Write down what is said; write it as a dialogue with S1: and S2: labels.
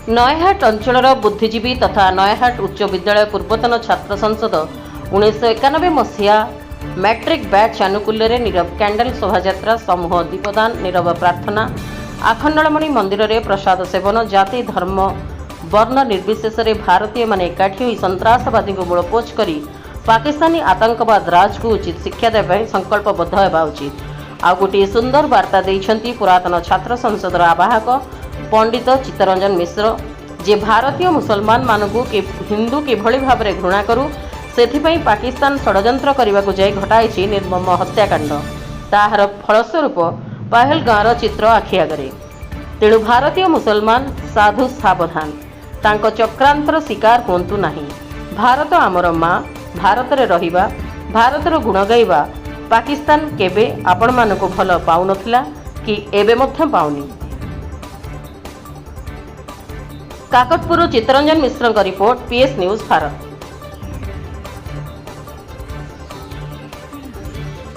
S1: नयाहाट अंचल बुद्धिजीवी तथा नयाहाट उच्च विद्यालय पूर्वतन छात्र संसद 1991 मसीहा मैट्रिक बैच आनुकूल्य नीरव कैंडल शोभा समूह दीपदान नीरव प्रार्थना आखंडलमणि मंदिर में प्रसाद सेवन जाति धर्म वर्ण निर्विशेष भारतीय माने एकाठी होई सन्त्रासवादी को मूलपोच करी पाकिस्तानी आतंकवाद राज को उचित शिक्षा देवाई संकल्पबद्ध होगा उचित। आ गोटे सुंदर वार्ता देइछंती पुरातन छात्र संसदर आवाहक पंडित चित्तरंजन मिश्र जे भारतीय मुसलमान मानकु हिंदू किभଳି भाबरे घृणा करू सेथिपई पाकिस्तान षडयंत्र करने जाई घटाई निर्मम हत्याकांड ताहार फलस्वरूप पहलगाँवर चित्र आखि आगरे। तेणु भारतीय मुसलमान साधु सावधान तांको चक्रांतर शिकार होंतु नहीं। भारत आमर माँ भारत रे रहिबा भारतर गुण गाइबा पाकिस्तान केबे आपण मानको भल पाउ नथिला कि एबे मध्य पाउनी। काकटपुर चित्तरंजन मिश्र रिपोर्ट PS न्यूज भारत।